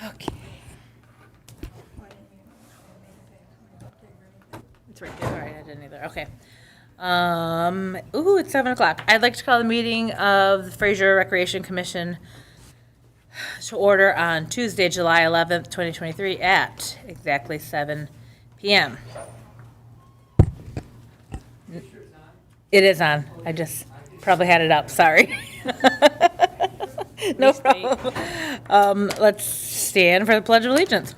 Okay. It's right there. All right, I didn't either. Okay. Ooh, it's 7 o'clock. I'd like to call the meeting of the Fraser Recreation Commission to order on Tuesday, July 11th, 2023 at exactly 7 p.m. It is on. I just probably had it up. Sorry. No problem. Let's stand for the Pledge of Allegiance.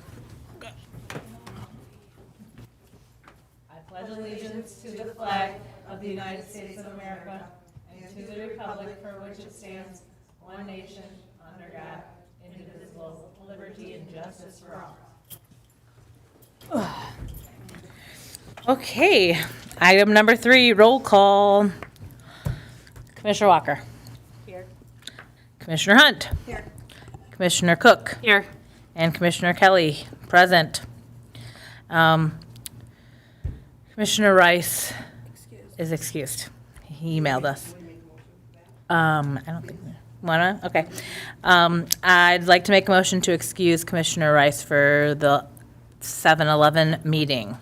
I pledge allegiance to the flag of the United States of America and to the republic for which it stands, one nation, under God, indivisible, with liberty and justice for all. Okay, item number 3, roll call. Commissioner Walker. Here. Commissioner Hunt. Here. Commissioner Cook. Here. And Commissioner Kelly, present. Commissioner Rice is excused. He emailed us. I don't think, wanna? Okay. I'd like to make a motion to excuse Commissioner Rice for the 7-11 meeting.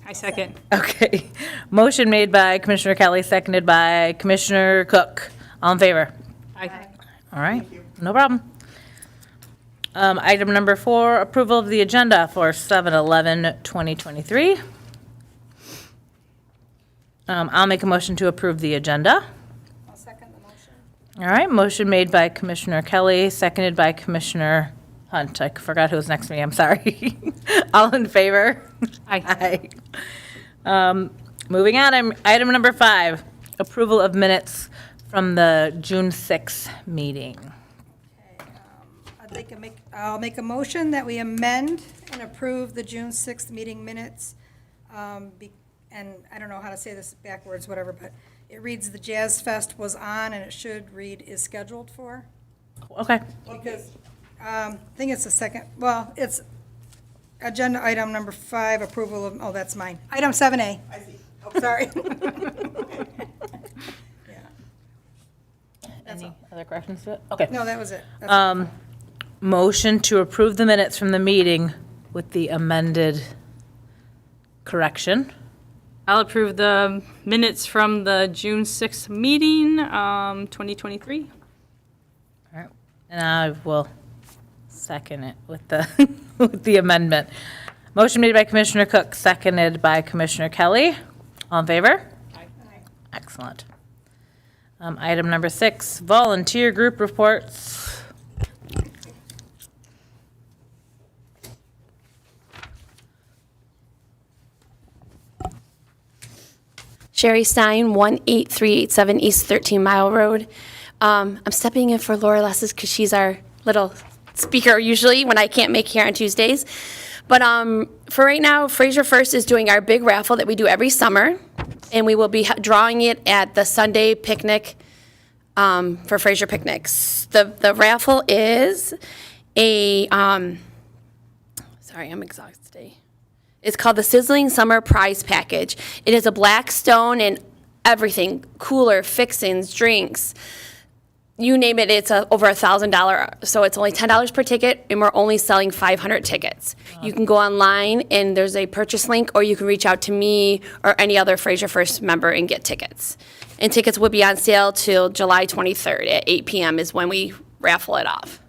I second. Okay. Motion made by Commissioner Kelly, seconded by Commissioner Cook. All in favor? Aye. All right, no problem. Item number 4, approval of the agenda for 7/11/2023. I'll make a motion to approve the agenda. I'll second the motion. All right, motion made by Commissioner Kelly, seconded by Commissioner Hunt. I forgot who was next to me, I'm sorry. All in favor? Aye. Aye. Moving on, item number 5, approval of minutes from the June 6th meeting. I'll make a motion that we amend and approve the June 6th meeting minutes. And I don't know how to say this backwards, whatever, but it reads the Jazz Fest was on, and it should read is scheduled for. Okay. Because, I think it's the second, well, it's agenda item number 5, approval of, oh, that's mine. Item 7A. I see. Oh, sorry. Yeah. Any other corrections to it? Okay. No, that was it. That's Motion to approve the minutes from the meeting with the amended correction. I'll approve the minutes from the June 6th meeting, 2023. All right. And I will second it with the, with the amendment. Motion made by Commissioner Cook, seconded by Commissioner Kelly. All in favor? Aye. Excellent. Item number 6, volunteer group reports. Sherry Stein, 18387 East 13 Mile Road. I'm stepping in for Laura Lesses because she's our little speaker usually when I can't make here on Tuesdays. But for right now, Fraser First is doing our big raffle that we do every summer, and we will be drawing it at the Sunday picnic for Fraser Picnics. The raffle is a, sorry, I'm exhausted today. It's called the Sizzling Summer Prize Package. It is a black stone and everything, cooler, fixings, drinks, you name it, it's over $1,000. So it's only $10 per ticket, and we're only selling 500 tickets. You can go online, and there's a purchase link, or you can reach out to me or any other Fraser First member and get tickets. And tickets will be on sale till July 23rd at 8 p.m. is when we raffle it off.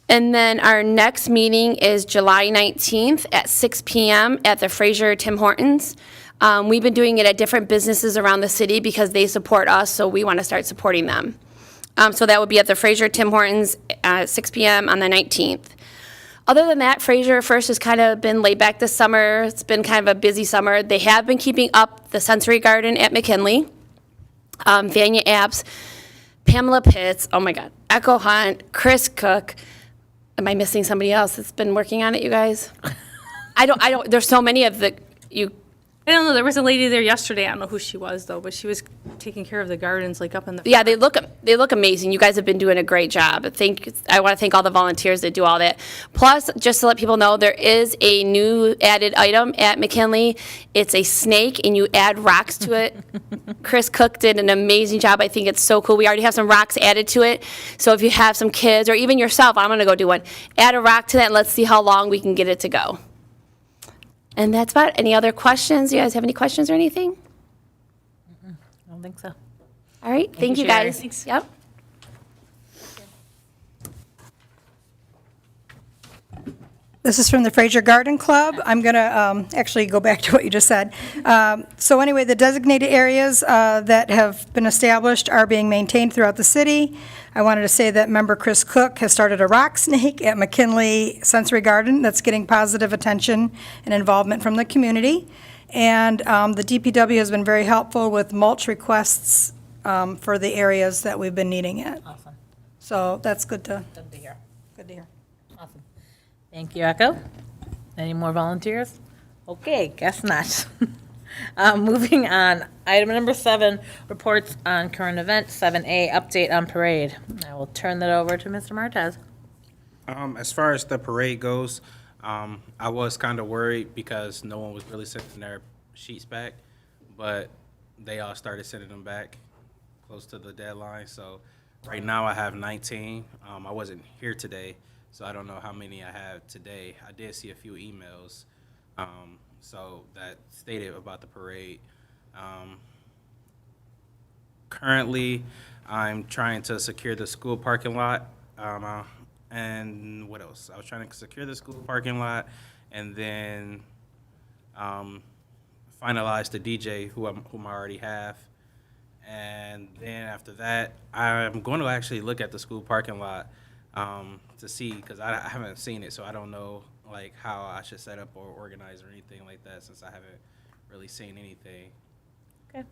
And then our next meeting is July 19th at 6 p.m. at the Fraser Tim Hortons. We've been doing it at different businesses around the city because they support us, so we want to start supporting them. So that would be at the Fraser Tim Hortons at 6 p.m. on the 19th. Other than that, Fraser First has kind of been laid back this summer. It's been kind of a busy summer. They have been keeping up the Sensory Garden at McKinley, Vanya Apps, Pamela Pitts, oh my God, Echo Hunt, Chris Cook. Am I missing somebody else that's been working on it, you guys? I don't, there's so many of you I don't know, there was a lady there yesterday, I don't know who she was though, but she was taking care of the gardens like up in the. Yeah, they look amazing. You guys have been doing a great job. I want to thank all the volunteers that do all that. Plus, just to let people know, there is a new added item at McKinley. It's a snake, and you add rocks to it. Chris Cook did an amazing job. I think it's so cool. We already have some rocks added to it. So if you have some kids, or even yourself, I'm going to go do one. Add a rock to that, and let's see how long we can get it to go. And that's about it. Any other questions? You guys have any questions or anything? I don't think so. All right, thank you, Sherry. guys. Thanks. Yep. This is from the Fraser Garden Club. I'm going to actually go back to what you just said. So anyway, the designated areas that have been established are being maintained throughout the city. I wanted to say that member Chris Cook has started a rock snake at McKinley Sensory Garden that's getting positive attention and involvement from the community. And the DPW has been very helpful with mulch requests for the areas that we've been needing it. Awesome. So that's good to Good to hear. hear. Awesome. Thank you, Echo. Any more volunteers? Okay, guess not. Moving on, item number 7, reports on current events. 7A, update on parade. I will turn that over to Mr. Martez. As far as the parade goes, I was kind of worried because no one was really sending their sheets back, but they all started sending them back close to the deadline. So right now I have 19. I wasn't here today, so I don't know how many I have today. I did see a few emails, so that stated about the parade. Currently, I'm trying to secure the school parking lot. And what else? I was trying to secure the school parking lot, and then finalize the DJ whom I already have. And then after that, I'm going to actually look at the school parking lot to see, because I haven't seen it, so I don't know like how I should set up or organize or anything like that, since I haven't really seen anything. Okay.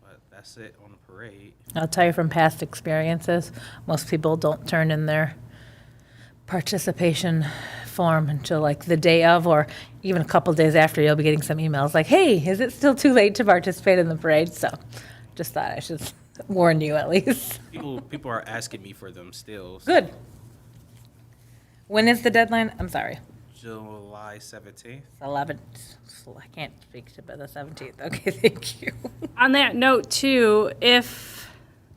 But that's it on the parade. I'll tell you from past experiences, most people don't turn in their participation form until like the day of, or even a couple days after. You'll be getting some emails like, hey, is it still too late to participate in the parade? So just thought I should warn you at least. People are asking me for them still. Good. When is the deadline? I'm sorry. July 17th. 11th. I can't speak to the 17th. Okay, thank you. On that note, too, if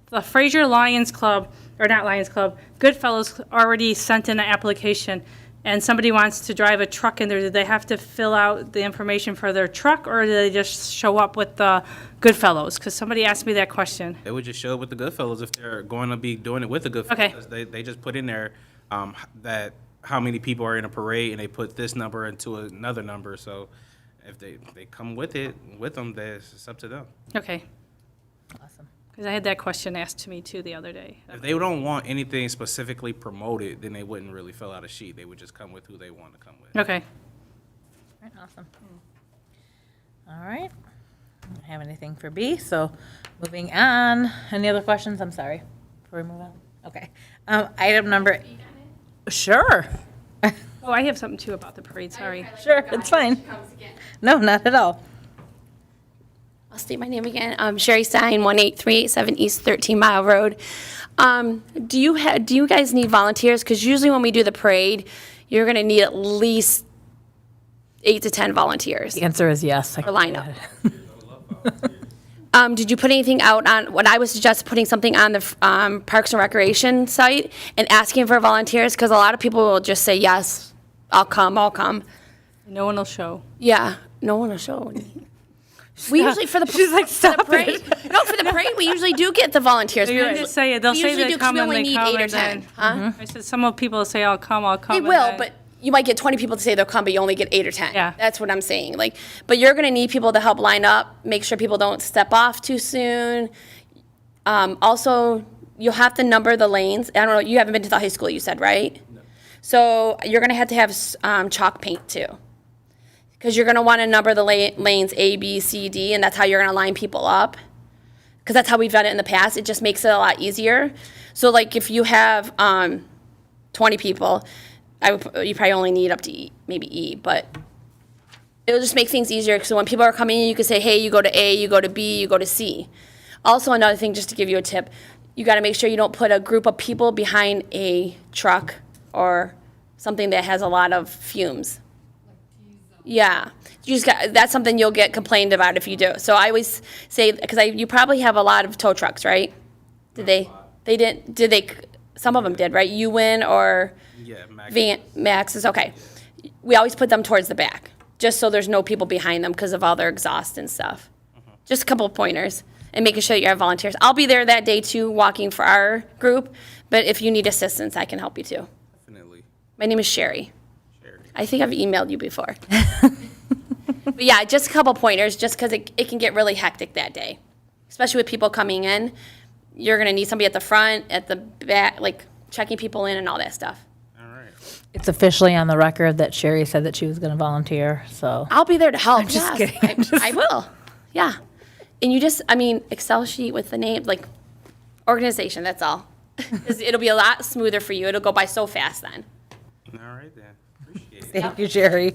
the Fraser Lions Club, or not Lions Club, Goodfellows already sent in an application, and somebody wants to drive a truck in there, do they have to fill out the information for their truck, or do they just show up with the Goodfellows? Because somebody asked me that question. They would just show up with the Goodfellas if they're going to be doing it with the Goodfellas. Okay. They just put in there that how many people are in a parade, and they put this number into another number. So if they come with them, it's up to them. Okay. Awesome. Because I had that question asked to me, too, the other day. If they don't want anything specifically promoted, then they wouldn't really fill out a sheet. They would just come with who they want to come with. Okay. All right, awesome. All right. I don't have anything for B, so moving on. Any other questions? I'm sorry. Before we move on? Okay. Item number. Sure. Oh, I have something, too, about the parade, sorry. Sure, it's fine. No, not at all. I'll state my name again. Sherry Stein, 18387 East 13 Mile Road. Do you guys need volunteers? Because usually when we do the parade, you're going to need at least 8 to 10 volunteers. The answer is yes. Or lineup. Did you put anything out on, what I would suggest putting something on the Parks and Recreation site and asking for volunteers? Because a lot of people will just say, yes, I'll come. No one will show. Yeah, no one will show. We usually, for the, She's like, for the stop parade, it. no, for the parade, we usually do get the volunteers. You're just saying, they'll We say usually they do, 'cause come we and only they need come 8 or and 10. then. Huh? I said, some people will say, I'll come. They and will, then- but you might get 20 people to say they'll come, but you only get 8 or 10. Yeah. That's what I'm saying. Like, but you're going to need people to help line up, make sure people don't step off too soon. Also, you'll have to number the lanes. I don't know, you haven't been to the high school, you said, right? No. So you're going to have chalk paint too. Because you're going to want to number the lanes A, B, C, D, and that's how you're going to line people up. Because that's how we've done it in the past. It just makes it a lot easier. So like if you have 20 people, you probably only need up to maybe E, but It'll just make things easier, so when people are coming in, you can say, hey, you go to A, you go to B, you go to C. Also, another thing, just to give you a tip, you gotta make sure you don't put a group of people behind a truck or something that has a lot of fumes. Yeah, you just got, that's something you'll get complained about if you do. So I always say, because you probably have a lot of tow trucks, right? Did they, some of them did, right? You win or Yeah, Max. Max's, okay. We always put them towards the back, just so there's no people behind them because of all their exhaust and stuff. Just a couple of pointers, and making sure that you have volunteers. I'll be there that day too, walking for our group, but if you need assistance, I can help you too. Definitely. My name is Sherry. Sherry. I think I've emailed you before. But yeah, just a couple pointers, just because it can get really hectic that day, especially with people coming in. You're gonna need somebody at the front, at the back, like checking people in and all that stuff. All right. It's officially on the record that Sherry said that she was going to volunteer, so. I'll be there to help. just yes. kidding. I will. Yeah. And you just, Excel sheet with the name, like organization, that's all. 'Cause it'll be a lot smoother for you. It'll go by so fast then. All right then. Appreciate it. Thank you, Sherry.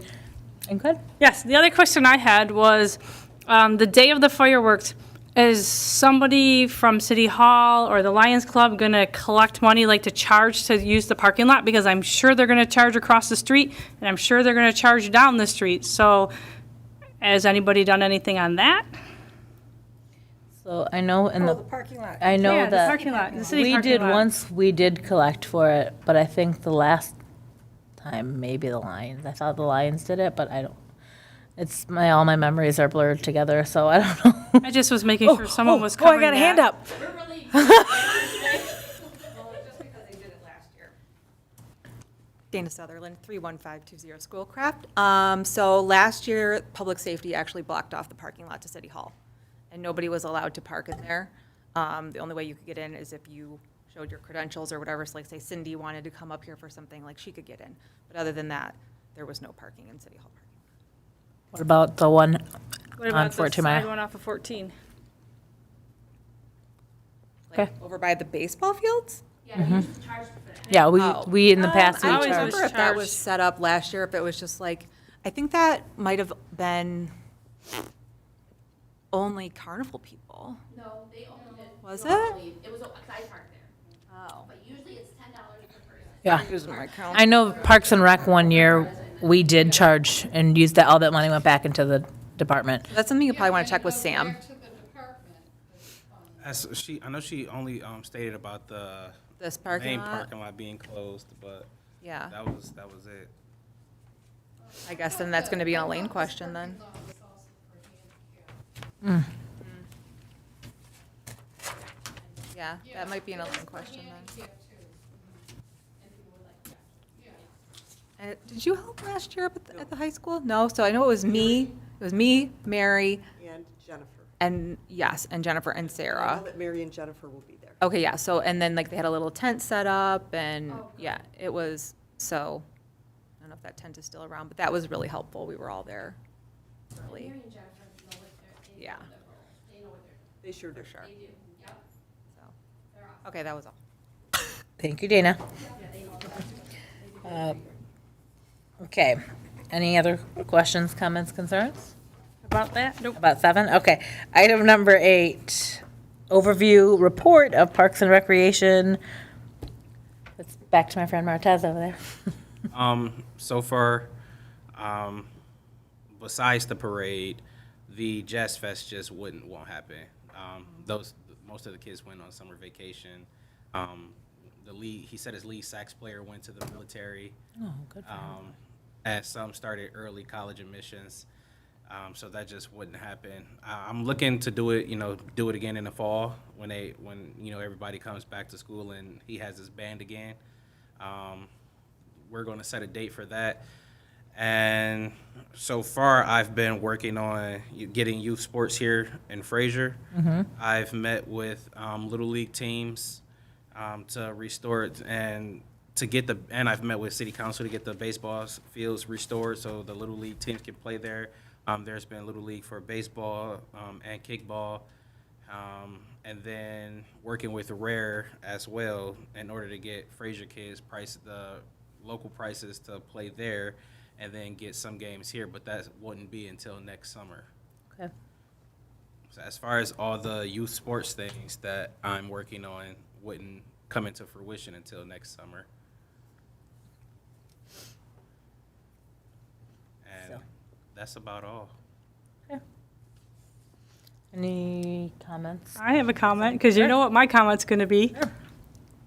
And good. Yes, the other question I had was, the day of the fireworks, is somebody from City Hall or the Lions Club going to collect money, like to charge to use the parking lot? Because I'm sure they're going to charge across the street, and I'm sure they're going to charge down the street. So has anybody done anything on that? So I know in Oh, the, the parking lot. I know Yeah, the that parking lot, the city we parking did lot. once, we did collect for it, but I think the last time, maybe the Lions. I thought the Lions did it, but I don't, all my memories are blurred together, so I don't know. I just was making sure someone was Oh, covering I got a hand that. up. Dana Sutherland, 31520 Schoolcraft. So last year, public safety actually blocked off the parking lot to City Hall, and nobody was allowed to park in there. The only way you could get in is if you showed your credentials or whatever. So like, say Cindy wanted to come up here for something, like she could get in. But other than that, there was no parking in City Hall parking. What about the one What on about the 14 side Mile? one off of 14? Like, Okay. over by the baseball fields? Yeah, Oh. we in the past, we I always don't charged. remember if that was charged. set up last year, if it was just like, I think that might have been only carnival people. No, they owned it. Was it? It was, I parked there. Oh. But usually it's $10 per person. Yeah. Using my count. I know Parks and Rec one year, we did charge and used that, all that money went back into the department. That's something you probably want to check with Sam. I know she only stated about the This parking main lot? parking lot being closed, but Yeah, that was it. I guess then that's going to be an Elaine question then. Yeah, that might be an Elaine question then. Did you help last year up at the high school? No, so I know it was me, Mary, And Jennifer. and yes, and Jennifer and I Sarah. know that Mary and Jennifer will be there. Okay, yeah, so, and then like they had a little tent set up and, yeah, it was, so, I don't know if that tent is still around, but that was really helpful. We were all there early. Yeah, They sure do. for sure. So, okay, that was all. Thank you, Dana. Okay, any other questions, comments, concerns? About that? Nope. About 7? Okay. Item number 8, overview report of Parks and Recreation. It's back to my friend Martez over there. So far, besides the parade, the Jazz Fest just won't happen. Most of the kids went on summer vacation. The lead, he said his lead sax player went to the military. Oh, good for him. And some started early college admissions. So that just wouldn't happen. I'm looking to do it again in the fall when everybody comes back to school and he has his band again. We're going to set a date for that. And so far, I've been working on getting youth sports here in Fraser. I've met with Little League teams to restore it and I've met with City Council to get the baseball fields restored so the Little League teams can play there. There's been Little League for baseball and kickball. And then working with Rare as well in order to get Fraser kids the local prices to play there. and then get some games here, but that wouldn't be until next summer. Okay. So as far as all the youth sports things that I'm working on wouldn't come into fruition until next summer. And So. that's about all. Any comments? I have a comment, because you know what my comment's going to be.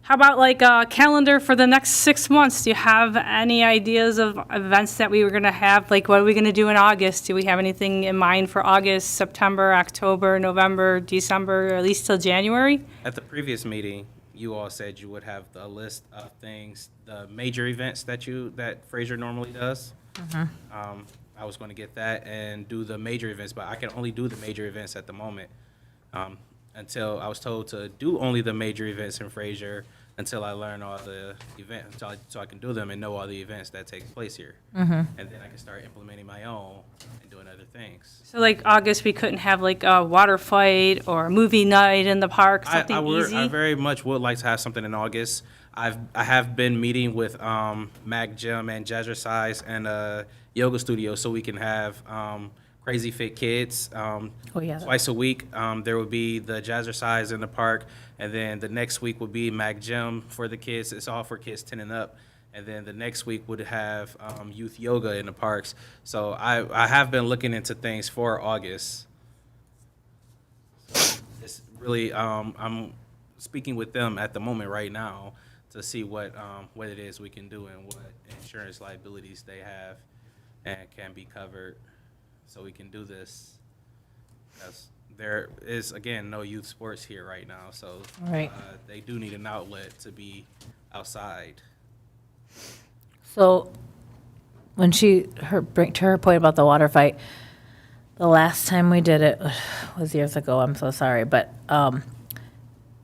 How about like a calendar for the next 6 months? Do you have any ideas of events that we were going to have? Like, what are we going to do in August? Do we have anything in mind for August, September, October, November, December, or at least till January? At the previous meeting, you all said you would have the list of things, the major events that Fraser normally does. I was going to get that and do the major events, but I can only do the major events at the moment. Until I was told to do only the major events in Fraser until I learn all the events, so I can do them and know all the events that take place here. And then I can start implementing my own and doing other things. So like August, we couldn't have like a water fight or a movie night in the park, something easy? I very much would like to have something in August. I have been meeting with Mac Gym and Jazzercise and yoga studio so we can have Crazy Fit Kids. Twice a week, there would be the Jazzercise in the park, and then the next week would be Mac Gym for the kids. It's all for kids 10 and up. And then the next week would have youth yoga in the parks. So I have been looking into things for August. So it's really, I'm speaking with them at the moment right now to see what it is we can do and what insurance liabilities they have and can be covered, so we can do this. As there is, again, no youth sports here right now, so Right. they do need an outlet to be outside. So, when to her point about the water fight, the last time we did it was years ago, I'm so sorry, but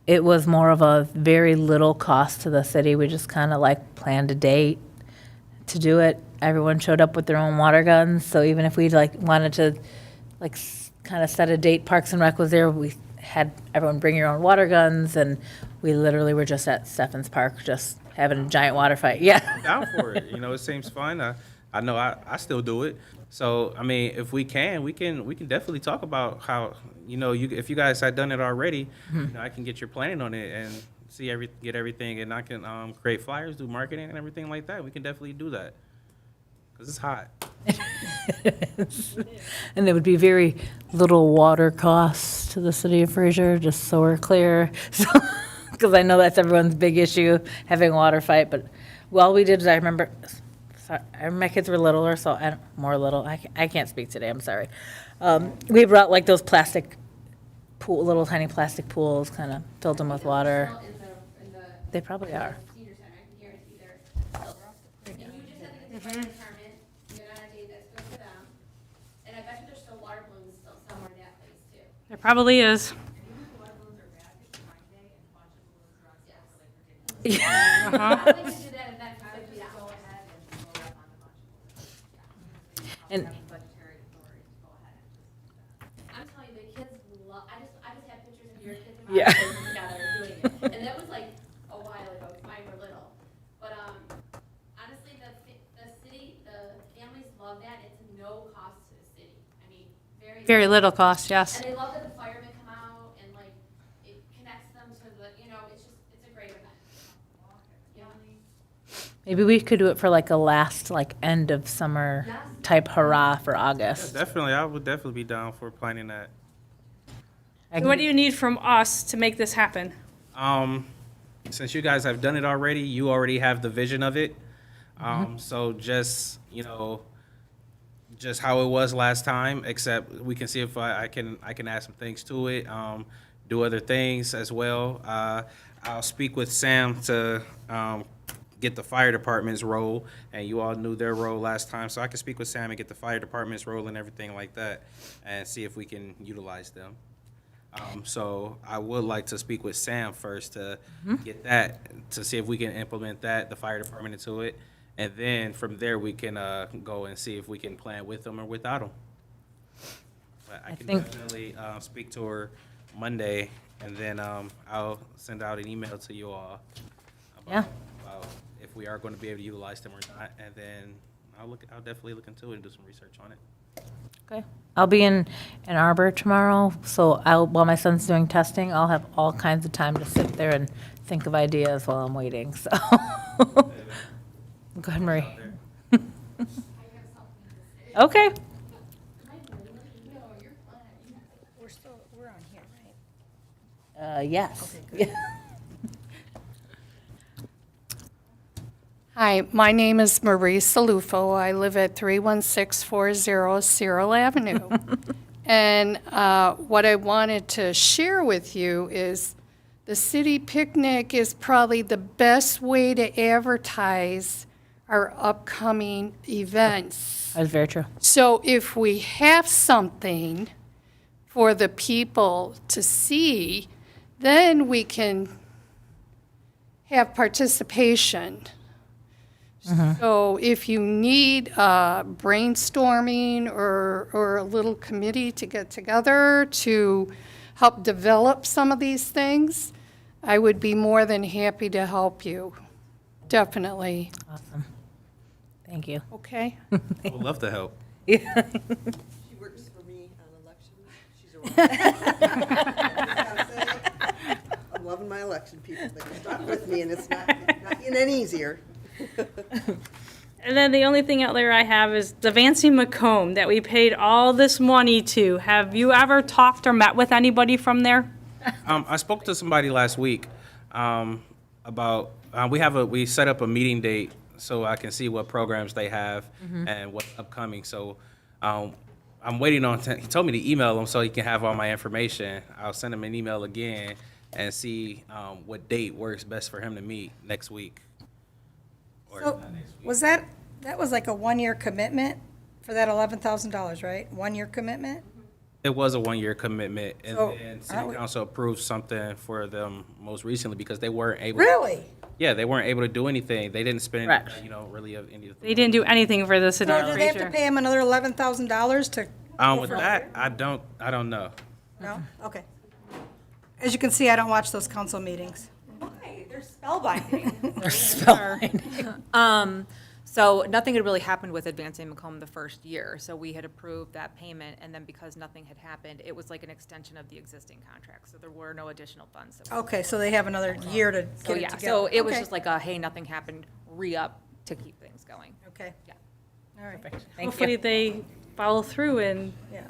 it was more of a very little cost to the city. We just kind of like planned a date to do it. Everyone showed up with their own water guns, so even if we like wanted to like kind of set a date, Parks and Rec was there, we had everyone bring your own water guns, and we literally were just at Steffens Park just having a giant water fight. Yeah. Down for it. It seems fun. I know I still do it. So I mean, if we can definitely talk about how if you guys had done it already, I can get your planning on it and get everything, and I can create flyers, do marketing and everything like that. We can definitely do that because it's hot. And there would be very little water costs to the city of Fraser, just so we're clear. So, because I know that's everyone's big issue, having a water fight. But all we did is I remember my kids were littler, so more little. I can't speak today. I'm sorry. We brought like those plastic little tiny plastic pools, kind of filled them with water. They probably are. Senior center, I can guarantee they're filled. And you just have to get the fire department, get on a date that's good for them. And I bet you there's still water balloons still somewhere in that place too. There probably is. I think we do that event for $50. And I'm telling you, the kids love, I just have pictures of your kids and Yeah. my kids together doing it. And that was like a while ago, 'cause mine were little. But, honestly, the city, the families love that. It's no cost to the city. I mean, Very little cost, yes. And they love that the firemen come out and like, it connects them to the, it's a great event. Yeah. maybe we could do it for like a last end of summer Yes. type hurrah for August. Definitely, I would definitely be down for planning that. So what do you need from us to make this happen? Since you guys have done it already, you already have the vision of it. So just how it was last time, except we can see if I can add some things to it, do other things as well. I'll speak with Sam to get the fire department's role, and you all knew their role last time, so I can speak with Sam and get the fire department's role and everything like that, and see if we can utilize them. So I would like to speak with Sam first to get that, to see if we can implement that, the fire department into it. And then from there, we can go and see if we can plan with them or without them. But I can think- definitely speak to her Monday, and then I'll send out an email to you all Yeah. about if we are going to be able to utilize them or not. And then I'll definitely look into it and do some research on it. Okay. I'll be in Ann Arbor tomorrow, so while my son's doing testing, I'll have all kinds of time to sit there and think of ideas while I'm waiting, so. Go ahead, Marie. Okay. We're on here, right? Yes. Hi, my name is Marie Salufo. I live at 31640 Cyril Avenue. And what I wanted to share with you is the city picnic is probably the best way to advertise our upcoming events. That's very true. So if we have something for the people to see, then we can have participation. So if you need brainstorming or a little committee to get together to help develop some of these things, I would be more than happy to help you. Definitely. Awesome. Thank you. Okay? I would love to help. She works for me on election. She's around. I'm loving my election people. They stuck with me, and it's not getting any easier. And then the only thing out there I have is Devancy Macomb that we paid all this money to. Have you ever talked or met with anybody from there? I spoke to somebody last week about we set up a meeting date so I can see what programs they have and what's upcoming. So I'm waiting on. He told me to email him so he can have all my information. I'll send him an email again and see what date works best for him to meet next week. Or So, not next week. was that was like a 1-year commitment for that $11,000, right? 1-year commitment? It was a 1-year commitment, and So, then aren't City we- Council approved something for them most recently because they weren't able. Really? Yeah, they weren't able to do anything. They didn't spend, Correct. really of any of the. They didn't do anything for the city So of do they have to Fraser. pay him another $11,000 to? go With for- that, I don't know. No? Okay. As you can see, I don't watch those council meetings. Why? They're spellbinding. Spelling. So nothing had really happened with Advancing Macomb the first year, so we had approved that payment, and then because nothing had happened, it was like an extension of the existing contract, so there were no additional funds. that we- Okay, so they have another year to So, get it yeah, together. so it was Okay. just like a, hey, nothing happened, re-up to keep things going. Okay. Yeah. All right. Thank Hopefully you. they follow through and Yeah.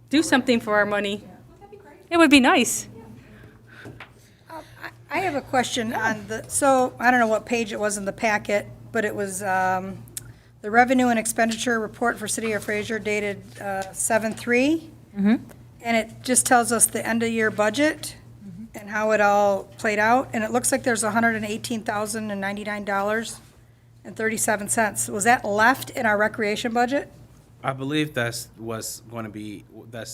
do something for our money. It would be nice. I have a question on so I don't know what page it was in the packet, but it was the revenue and expenditure report for City of Fraser dated 7/3. And it just tells us the end-of-year budget and how it all played out. And it looks like there's $118,099.37. Was that left in our recreation budget? I believe that's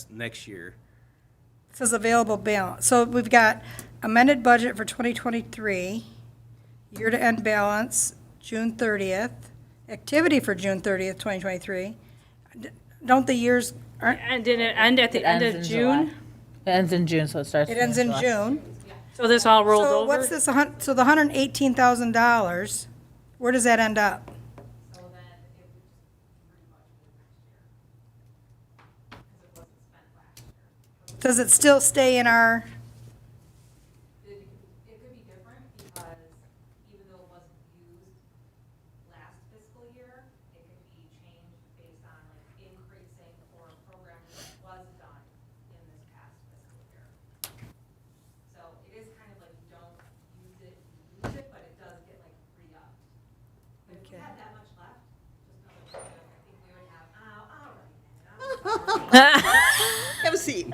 next year. It says available balance. So we've got amended budget for 2023, year-to-end balance, June 30th, activity for June 30th, 2023. Don't the years, aren't, And did it end at the end ends of in June? July. It ends in June, so it starts. it ends in July. June. So this all rolled So over? what's this, so the $118,000, where does that end up? Does it still stay in our, It could be different because even though it wasn't used last fiscal year, it could be changed based on like increasing or a program that was done in this past fiscal year. So it is kind of like you don't use it, but it does get like re-upped. But if we had that much left, just know that I think we would have, Have a seat.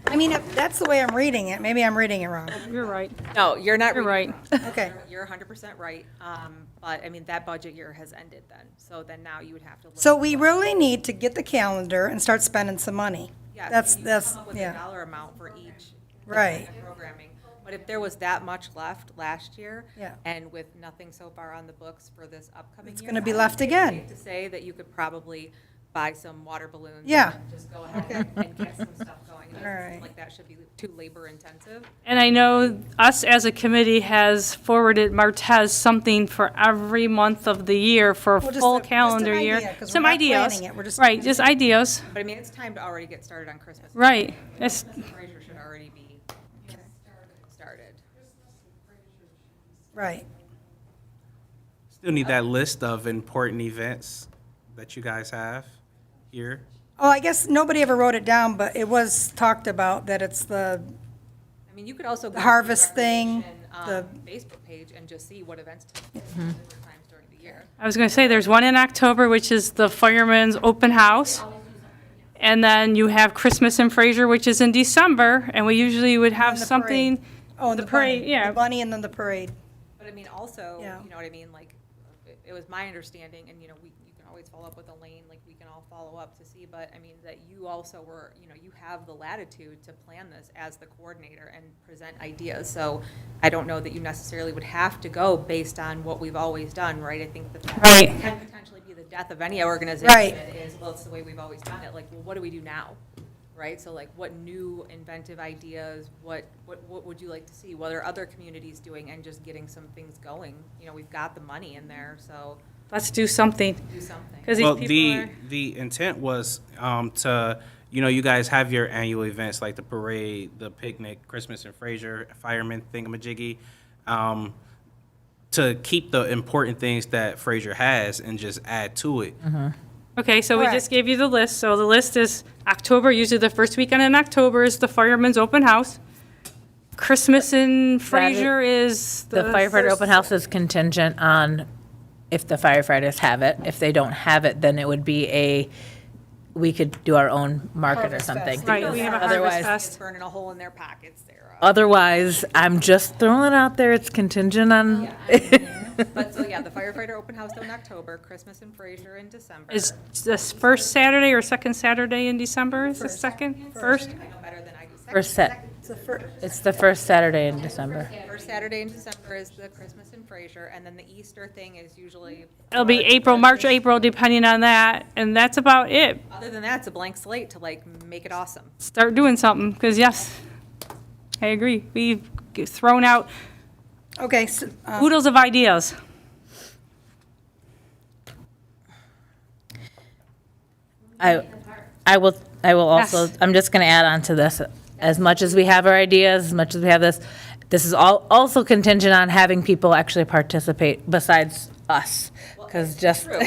I mean, if that's the way I'm reading it, maybe I'm reading it wrong. You're right. No, you're not. You're right. Okay. You're 100% right. But I mean, that budget year has ended then. So then now you would have to look. So we really need to get the calendar and start spending some money. Yeah, That's, you that's, come up with a yeah, dollar amount for each. Right. Programming. But if there was that much left last year. Yeah. And with nothing so far on the books for this upcoming year. It's gonna be I would left say again. safe to say that you could probably buy some water balloons. Yeah. And just go ahead and get some stuff going. It doesn't All right. seem like that should be too labor intensive. And I know us as a committee has forwarded Martez something for every month of the year for a Well, just full a- just an calendar idea, year. 'cause we're Some not ideas. planning it, we're just- Right, just ideas. But I mean, it's time to already get started on Christmas. Right. It's, Fraser should already be started. Right. Still need that list of important events that you guys have here. Oh, I guess nobody ever wrote it down, but it was talked about that it's the, I mean, you could also go to harvest thing, Recreation, Facebook page and just see what events take place at different times during the year. I was going to say, there's one in October, which is the Fireman's Open House. And then you have Christmas in Fraser, which is in December, and we usually would have And the something. oh, and The the parade. parade, yeah. The bunny and then the parade. But I mean, also, Yeah. you know what I mean, like, it was my understanding, and, you know, you can always follow up with Elaine, like, we can all follow up to see, but, I mean, that you also were, you know, you have the latitude to plan this as the coordinator and present ideas, so I don't know that you necessarily would have to go based on what we've always done, right? I think that Right. can potentially be the death of any organization. Right. Is, well, it's the way we've always done it, like, well, what do we do now? Right, so like, what new inventive ideas, what would you like to see? What are other communities doing, and just getting some things going? You know, we've got the money in there, so Let's do something. do something. Because Well, these people are. the intent was to, you know, you guys have your annual events like the parade, the picnic, Christmas in Fraser, fireman thingamajiggy, to keep the important things that Fraser has and just add to it. Okay, so we Correct. just gave you the list. So the list is October, usually the first weekend in October is the Fireman's Open House. Christmas in Fraser is The firefighter open house is contingent on if the firefighters have it. If they don't have it, then it would be we could do our own market or Harvest something. Fest. Right, we have a Harvest Otherwise- Fest. It's burning a hole in their pockets there. Otherwise, I'm just throwing it out there, it's contingent on, But, so yeah, the firefighter open house in October, Christmas in Fraser in December. Is this first Saturday or second Saturday in December? Is the second? First? I know better than I do. first set. It's the first Saturday in December. First Saturday in December is the Christmas in Fraser, and then the Easter thing is usually. It'll be April, March, April, depending on that, and that's about it. Other than that, it's a blank slate to like make it awesome. Start doing something, because yes, I agree. We've thrown out Okay, so, oodles of ideas. I will also, Yes. I'm just gonna add on to this, as much as we have our ideas, as much as we have this is all also contingent on having people actually participate besides us, because just, True.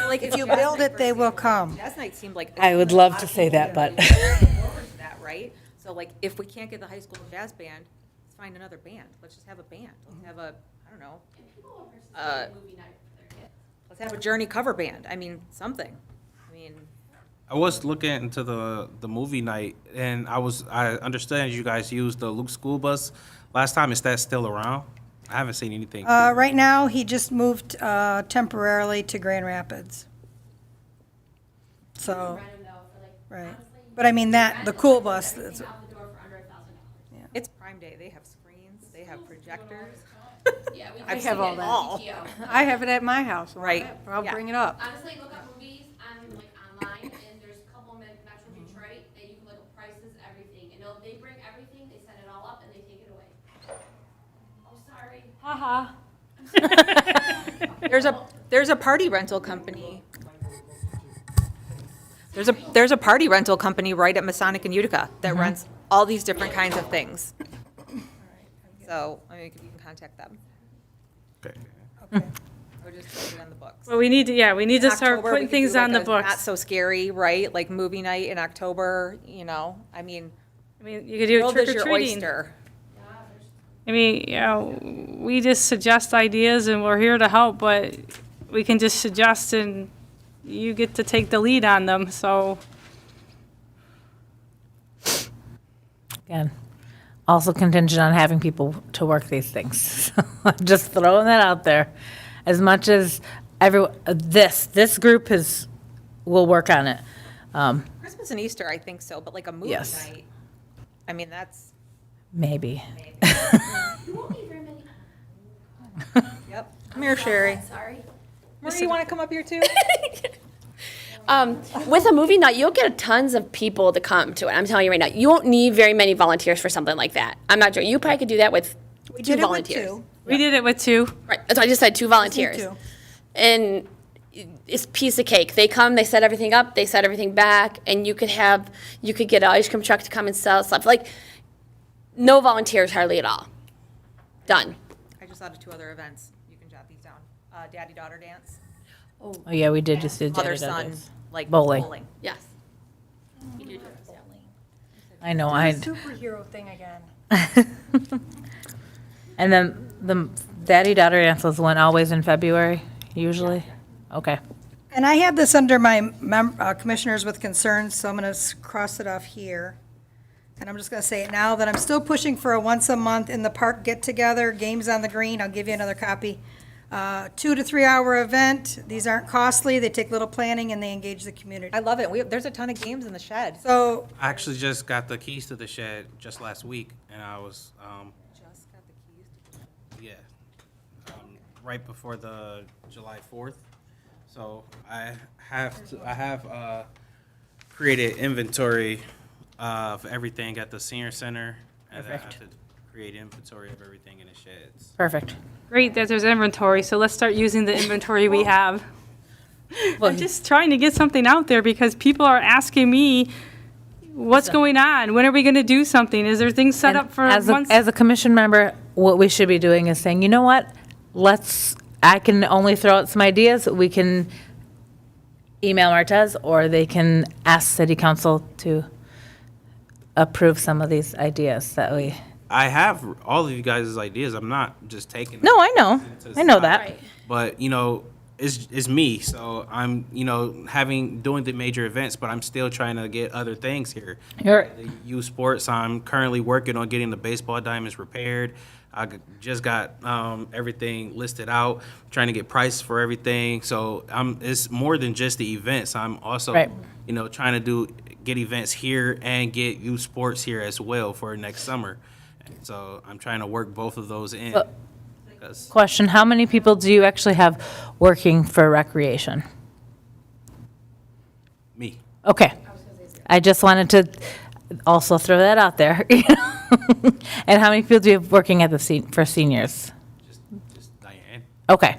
Like if you build it, they will come. Jazz night seemed like. I would love to say that, but. Forward to that, right? So like, if we can't get the high school jazz band, let's find another band. Let's just have a band. Let's have a, I don't know. Let's have a Journey cover band. I mean, something. I mean, I was looking into the movie night, and I understand you guys used the Luke school bus last time. Is that still around? I haven't seen anything. Right now, he just moved temporarily to Grand Rapids. So, right. But I mean, the cool bus, that's- it's Prime Day. They have screens. They have projectors. I have all that. All. I have it at my house. Right. I'll Yeah. bring it up. Honestly, look up movies on like online, and there's a couple Metro Detroit that you can look up prices, everything, and they bring everything, they set it all up, and they take it away. Oh, sorry. There's a party rental company. There's a party rental company right at Masonic and Utica that rents all these different kinds of things. So, I mean, you can contact them. Okay. Or just put it on the books. Well, we need to start October, we putting could things do on the like a Not books. so scary, right? Like movie night in October, I mean, I mean, you could do world trick is or your treating. oyster. I mean, we just suggest ideas and we're here to help, but we can just suggest and you get to take the lead on them, so. Again, also contingent on having people to work these things. I'm just throwing that out there. As much as this group will work on it. Christmas and Easter, I think so, but like a movie Yes. night, I mean, that's, Maybe. You won't be very many. yep. Come here, Sherry. Sorry. Marie, you want to come up here too? With a movie night, you'll get tons of people to come to it. I'm telling you right now, you won't need very many volunteers for something like that. I'm not joking. You probably could do that with We two did it with volunteers. two. We did it with 2. Right. So I just said 2 volunteers. Two. And it's piece of cake. They come, they set everything up, they set everything back, and you could get an ice cream truck to come and sell stuff. Like, no volunteers hardly at all. Done. I just thought of 2 other events. You can jot these down. Daddy-daughter dance. Oh, yeah, we did just do Mother-son, daddy-daughters. like Bowling. bowling. Yes. I know, Superhero thing again. And then the daddy-daughter dance was when, always in February, usually? Okay. And I had this under my commissioners with concerns, so I'm going to cross it off here. And I'm just going to say it now, that I'm still pushing for a once-a-month in the park get-together, games on the green. I'll give you another copy. 2 to 3 hour event. These aren't costly. They take little planning and they engage the community. I love it. There's a ton of games in the shed. So, I actually just got the keys to the shed just last week, and I was, Just got the keys. yeah, right before the July 4th. So I have created inventory of everything at the senior center, and then I have to create inventory of everything in the sheds. Perfect. Great that there's inventory, so let's start using the inventory we have. I'm just trying to get something out there because people are asking me, what's going on? When are we going to do something? Is there things set up for As months? a commission member, what we should be doing is saying, you know what? I can only throw out some ideas. We can email Martez, or they can ask city council to approve some of these ideas that we. I have all of you guys' ideas. I'm not just taking. No, I know. to I know side. that. Right. But, it's me. So I'm, doing the major events, but I'm still trying to get other things here. You're, The youth sports, I'm currently working on getting the baseball diamonds repaired. Just got everything listed out, trying to get prices for everything. So it's more than just the events. I'm also, Right. trying to get events here and get youth sports here as well for next summer. And so I'm trying to work both of those in. Well- Because question, how many people do you actually have working for recreation? me. Okay. I just wanted to also throw that out there. And how many people do you have working at for seniors? Just Diane. Okay,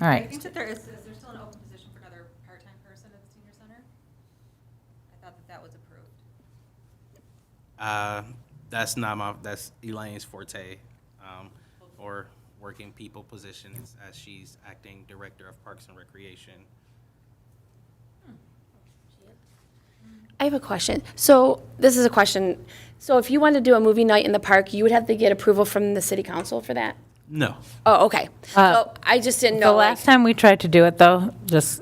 all I right. think that is there still an open position for another part-time person at the senior center? I thought that was approved. That's Elaine's forte, or working people positions as she's acting director of Parks and Recreation. I have a question. So this is a question. So if you wanted to do a movie night in the park, you would have to get approval from the city council for that? No. Oh, okay. So I just didn't The know, like, last time we tried to do it, though,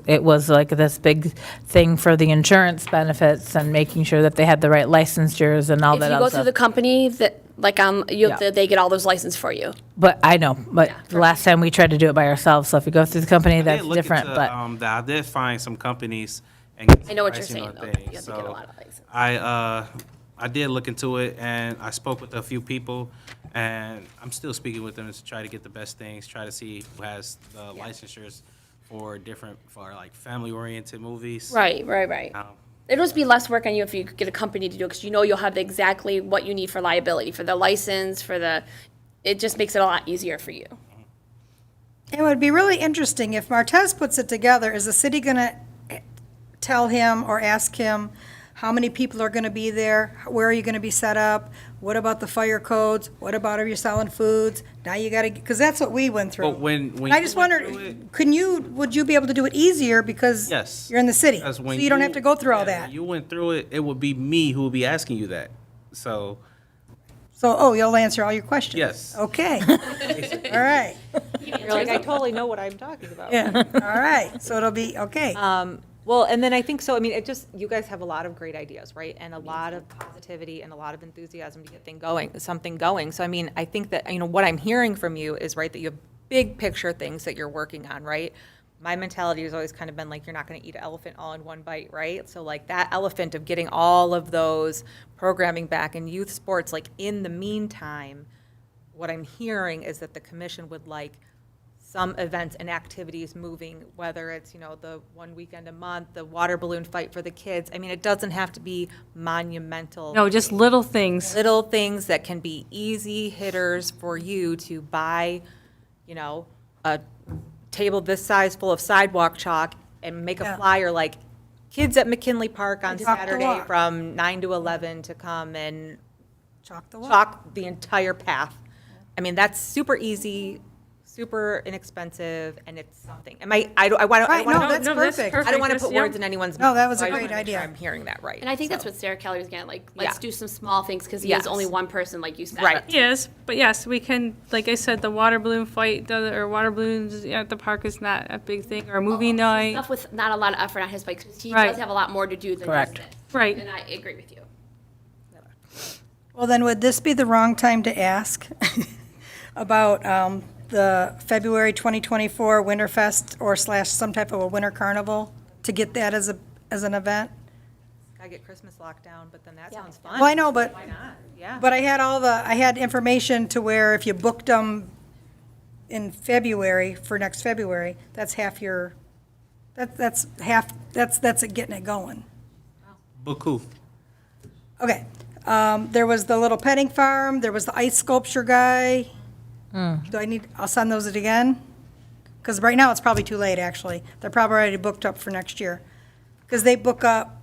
it was like this big thing for the insurance benefits and making sure that they had the right licensures and all if that you other go through the stuff. company that, like, Yeah. they get all those licenses for you. But I know, the last time we tried to do it by ourselves, so if you go through the company, I that's did look different, into, but. I did find some companies and get I know what some you're pricing saying, on though. You things. have to get a So lot of licenses. I did look into it, and I spoke with a few people, and I'm still speaking with them to try to get the best things, try to see who has the licensures for like family-oriented movies. Right. Um, It'll just be less work on you if you could get a company to do it, because you'll have exactly what you need for liability, for the license, it just makes it a lot easier for you. it would be really interesting if Martez puts it together. Is the city going to tell him or ask him how many people are going to be there? Where are you going to be set up? What about the fire codes? What about if you're selling foods? Now you got to, because that's what we went through. But when And I you just went wondered, through it- would you be able to do it easier because Yes. you're in the city? Because So when you don't have to go through all yeah, when that. you went through it, it would be me who would be asking you that. So, So, you'll answer all your questions? Yes. Okay. All right. You're like, I totally know what I'm talking about. Yeah, all right. So it'll be, okay. Well, and then I think so, you guys have a lot of great ideas, right? And a lot of positivity and a lot of enthusiasm to get something going. So, I think that, what I'm hearing from you is, right, that you have big picture things that you're working on, right? My mentality has always kind of been like, you're not going to eat an elephant all in one bite, right? So like that elephant of getting all of those programming back in youth sports, like in the meantime, what I'm hearing is that the commission would like some events and activities moving, whether it's, the one weekend a month, the water balloon fight for the kids. I mean, it doesn't have to be monumental. No, just little things. Little things that can be easy hitters for you to buy, a table this size full of sidewalk chalk and make a Yeah. flyer like kids at McKinley Park on Walk the Saturday walk. from 9 to 11 to come and Chalk the walk. chalk the entire path. I mean, that's super easy, super inexpensive, and it's something. I don't Right, no, want that's no, perfect. I don't want to That's- put yeah. words in anyone's No, mouth. that was so a I great wanna make sure idea. I'm hearing that right. And I think that's So- what Sarah Kelly was getting, like, let's Yeah. do some small things, because he Yes. is only one person, like you said. Right. Yes, but yes, we can, like I said, the water balloon fight, or water balloons at the park is not a big thing, or movie night. Stuff with not a lot of effort on his part, because he Right. does have a lot more to do than Correct. just this. Right. And I agree with you. Well, then would this be the wrong time to ask about the February 2024 Winterfest or / some type of a winter carnival to get that as an event? I get Christmas lockdown, but then that Yeah. sounds fun. Well, I know, but Why not? Yeah. But I had information to where if you booked them in February, for next February, that's half your, that's it getting it going. Buku. Okay, there was the little petting farm, there was the ice sculpture guy. I'll send those again? Because right now it's probably too late, actually. They're probably already booked up for next year. Because they book up,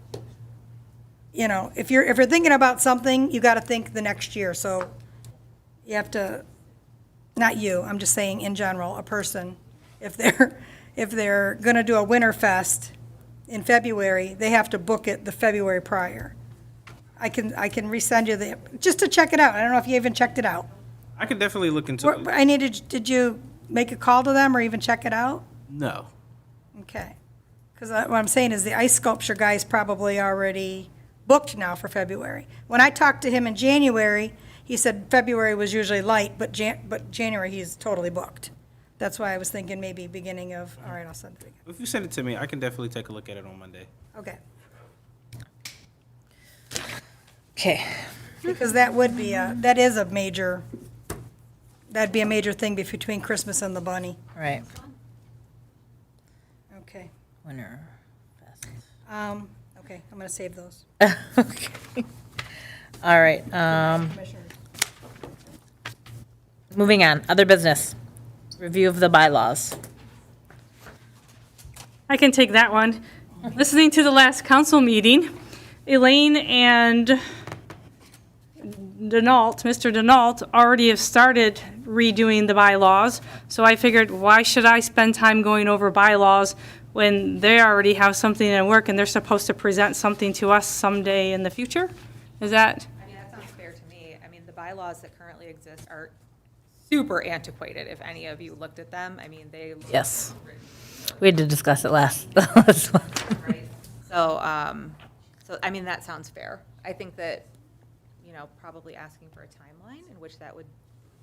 if you're thinking about something, you got to think the next year, so you have to, not you, I'm just saying in general, a person, if they're going to do a winter fest in February, they have to book it the February prior. I can resend you just to check it out. I don't know if you even checked it out. I could definitely look into it. Did you make a call to them or even check it out? No. Okay. Because what I'm saying is the ice sculpture guy is probably already booked now for February. When I talked to him in January, he said February was usually light, but January he's totally booked. That's why I was thinking maybe beginning of, all right, I'll send it again. If you send it to me, I can definitely take a look at it on Monday. Okay. Okay. Because that'd be a major thing between Christmas and the bunny. Right. Okay. Winter Fest. Okay, I'm gonna save those. Okay. All right, Commissioners. moving on, other business. Review of the bylaws. I can take that one. Listening to the last council meeting, Elaine and Mr. Denault already have started redoing the bylaws. So I figured, why should I spend time going over bylaws when they already have something in work and they're supposed to present something to us someday in the future? Is that? I mean, that sounds fair to me. I mean, the bylaws that currently exist are super antiquated, if any of you looked at them. I mean, they look Yes. We had to discuss it last month. right? So, I mean, that sounds fair. I think that, probably asking for a timeline in which that would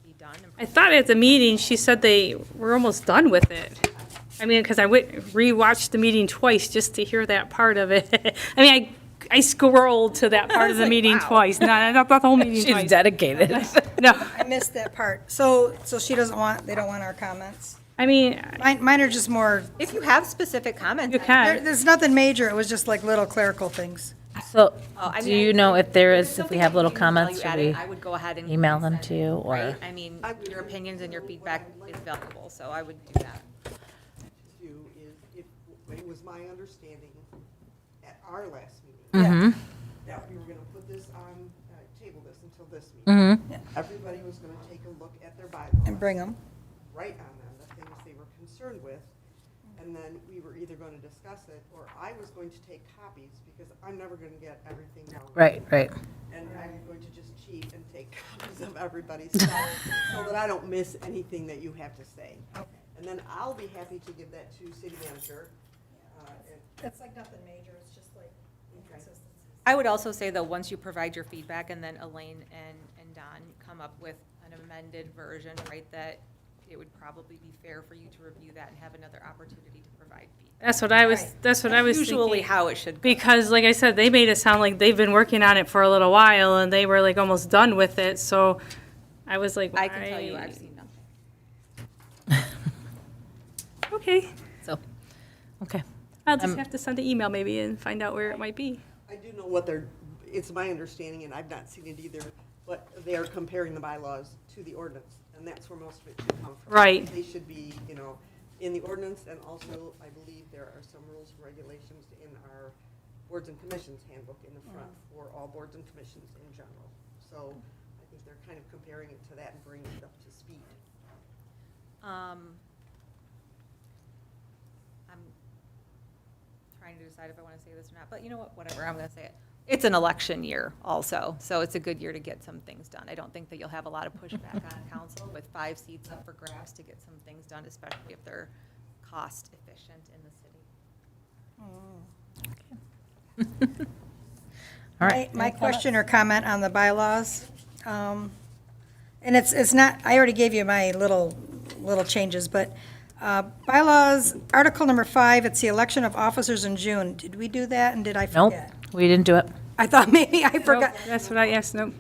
be done. and I thought at the meeting, she said they were almost done with it. I mean, because I rewatched the meeting twice just to hear that part of it. I mean, I scrolled to that part of the like, meeting wow. twice, not the whole meeting She's twice. dedicated. No, I missed that part. So they don't want our comments? I mean, Mine are just more, If you have specific comments. you can. there's nothing major, it was just like little clerical things. So, I do mean, you know if there is, if something we have that little you can comments, should value we? added, I would go ahead and email them send to you, or- right? I mean, your opinions and your feedback is valuable, so I would do that. Do is, if, it was my understanding at our last meeting, Mm-hmm. that we were gonna put this on, table this until this Mm-hmm. meeting. Everybody was gonna take a look at their bylaws. And bring them. Write on them the things they were concerned with, and then we were either gonna discuss it, or I was going to take copies, because I'm never gonna get everything down. Right, right. And I'm going to just cheat and take copies of everybody's stuff, so that I don't miss anything that you have to say. And then I'll be happy to give that to city manager. That's like nothing major, it's just like inconsistencies. I would also say, though, once you provide your feedback, and then Elaine and Don come up with an amended version, right, that it would probably be fair for you to review that and have another opportunity to provide feedback. That's what I was Usually thinking. how it should go. Because, like I said, they made it sound like they've been working on it for a little while, and they were like almost done with it, so I was like, I can tell you, why- I've seen nothing. Okay. So, okay. I'll just have to send an email maybe and find out where it might be. I do know what it's my understanding, and I've not seen it either, but they are comparing the bylaws to the ordinance, and that's where most of it should come from. Right. They should be, in the ordinance, and also, I believe there are some rules and regulations in our boards and commissions handbook in the front for all boards and commissions in general. So I think they're kind of comparing it to that and bringing it up to speed. I'm trying to decide if I want to say this or not, but you know what, whatever, I'm going to say it. It's an election year also, so it's a good year to get some things done. I don't think that you'll have a lot of pushback on council with 5 seats up for grabs to get some things done, especially if they're cost efficient in the city. All right. My question or comment on the bylaws, and it's not, I already gave you my little changes, but bylaws, article number 5, it's the election of officers in June. Did we do that, and did I Nope, forget? we didn't do it. I thought maybe I forgot. Nope, that's what I asked. Nope.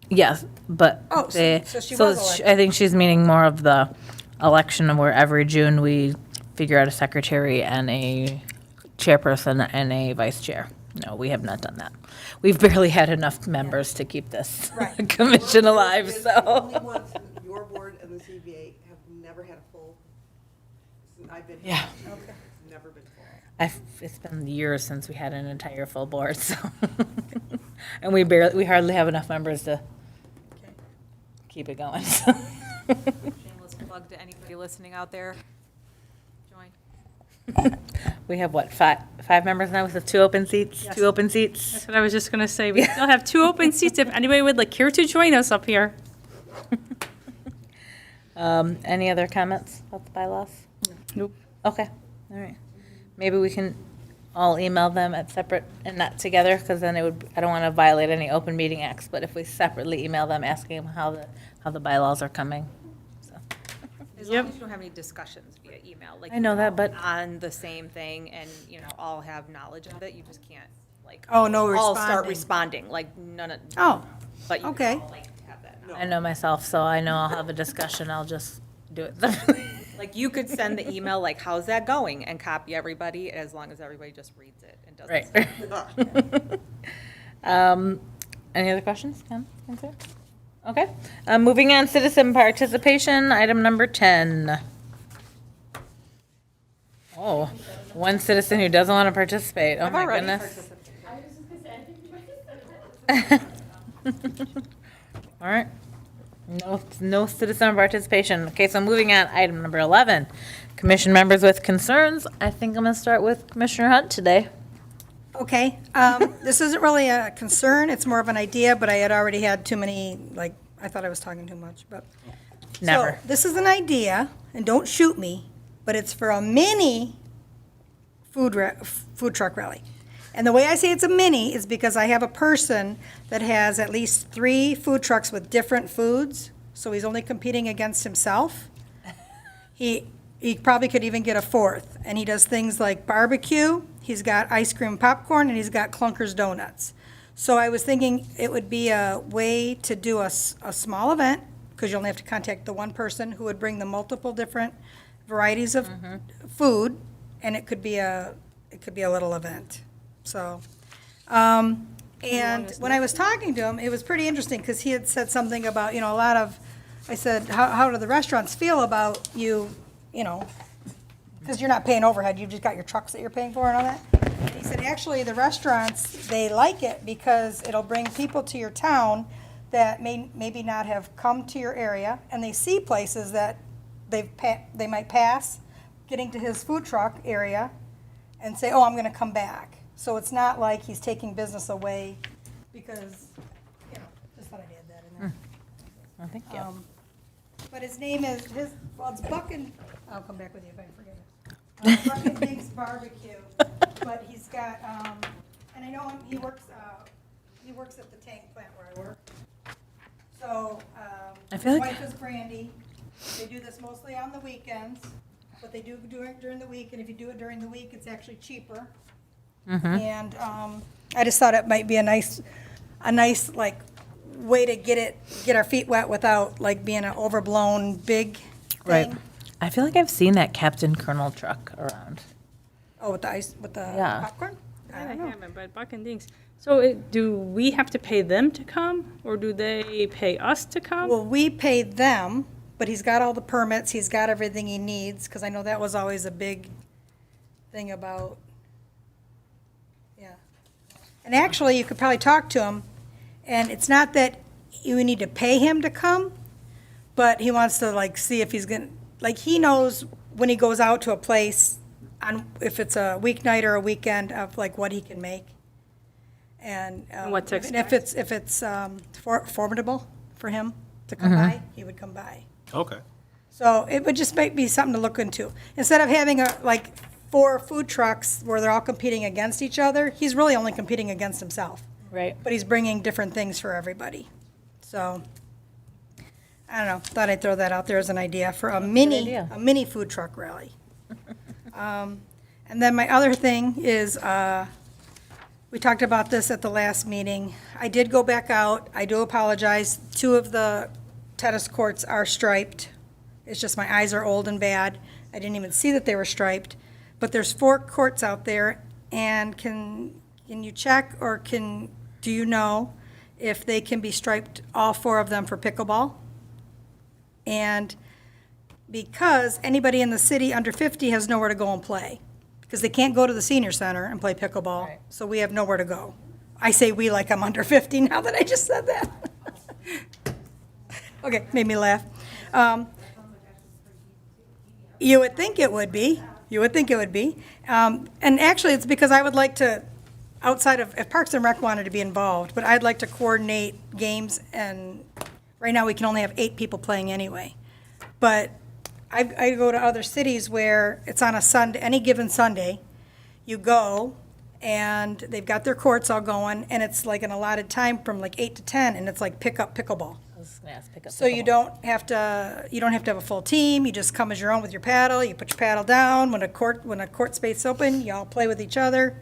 Yes, but Oh, so- they, so she so was sh- elected. I think she's meaning more of the election where every June we figure out a secretary and a chairperson and a vice chair. No, we have not done that. We've barely had enough members to keep this Right. commission alive, The so. only ones, your board and the CBA have never had a full, since I've been here. Yeah. It's never been full. It's been years since we had an entire full board, so. And we hardly have enough members to keep it going, so. Shameless plug to anybody listening out there. Join. We have what, five members now with the 2 open seats? 2 open seats? That's what I was just going to say. We still have 2 open seats if anybody would like care to join us up here. Any other comments about the bylaws? Nope. Okay, all right. Maybe we can all email them at separate and not together, because then it would, I don't want to violate any open meeting acts, but if we separately email them asking them how the bylaws are coming, so. As long as you don't have any discussions via email, like. I know that, but- On the same thing and, all have knowledge of it, you just can't, like. Oh, no All start responding. responding, like, none of. Oh, But you okay. can all, like, have that knowledge. I know myself, so I know I'll have a discussion, I'll just do it separately. Like, you could send the email, like, how's that going, and copy everybody, as long as everybody just reads it and doesn't. Right. Any other questions? Concern? Okay. Moving on, citizen participation, item number 10. Oh, one citizen who doesn't want to participate. Oh, my already goodness. All right. No citizen participation. Okay, so moving on, item number 11. Commission members with concerns. I think I'm going to start with Commissioner Hunt today. okay. This isn't really a concern, it's more of an idea, but I had already had too many, I thought I was talking too much, but. Never. So, this is an idea, and don't shoot me, but it's for a mini food truck rally. And the way I say it's a mini is because I have a person that has at least 3 food trucks with different foods, so he's only competing against himself. He probably could even get a 4th, and he does things like barbecue, he's got ice cream popcorn, and he's got Clunkers Donuts. So I was thinking it would be a way to do a small event, because you only have to contact the one person who would bring the multiple different varieties of food, and it could be a little event. So, and when I was talking to him, it was pretty interesting, because he had said something about, a lot of, I said, how do the restaurants feel about you, because you're not paying overhead, you've just got your trucks that you're paying for and all that. And he said, actually, the restaurants, they like it because it'll bring people to your town that maybe not have come to your area, and they see places that they might pass getting to his food truck area and say, oh, I'm going to come back. So it's not like he's taking business away because, just thought I'd add that in there. Oh, thank you. But his name is, it's Buck and, I'll come back with you if I forget it. Buck and Big's Barbecue, but he's got, and I know him, he works at the tank plant where I work. So, I his feel like- wife is Brandy. They do this mostly on the weekends, but they do it during the week, and if you do it during the week, it's actually cheaper. And I just thought it might be a nice like way to get our feet wet without like being an overblown big Right. thing. I feel like I've seen that Captain Colonel truck around. Oh, with the ice, with the Yeah. popcorn? I don't know. haven't, but Buck and Dinks. So do we have to pay them to come, or do they pay us to come? Well, we pay them, but he's got all the permits, he's got everything he needs, because I know that was always a big thing about, yeah. And actually, you could probably talk to him, and it's not that you need to pay him to come, but he wants to like see if he's gonna, like, he knows when he goes out to a place, on, if it's a weeknight or a weekend, of like what he can make. And what to and if it's formidable for him to come by, he would come by. Okay. So it would just be something to look into. Instead of having like 4 food trucks where they're all competing against each other, he's really only competing against himself. Right. But he's bringing different things for everybody. So, I don't know, thought I'd throw that out there as an idea for a idea. mini food truck rally. And then my other thing is, we talked about this at the last meeting. I did go back out. I do apologize. 2 of the tennis courts are striped. It's just my eyes are old and bad. I didn't even see that they were striped. But there's 4 courts out there, and can you check, or do you know if they can be striped, all 4 of them, for pickleball? And because anybody in the city under 50 has nowhere to go and play, because they can't go to the senior center and play pickleball, Right. so we have nowhere to go. I say we like I'm under 50 now that I just said that. Okay, made me laugh. You would think it would be. You would think it would be. And actually, it's because I would like to, outside of, if Parks and Rec wanted to be involved, but I'd like to coordinate games, and right now we can only have 8 people playing anyway. But I go to other cities where it's on a Sunday, any given Sunday, you go, and they've got their courts all going, and it's like an allotted time from like 8 to 10, and it's like pick up pickleball. I was gonna ask, pick up So you pickleball. don't have to have a full team, you just come as your own with your paddle, you put your paddle down, when a court space is open, you all play with each other.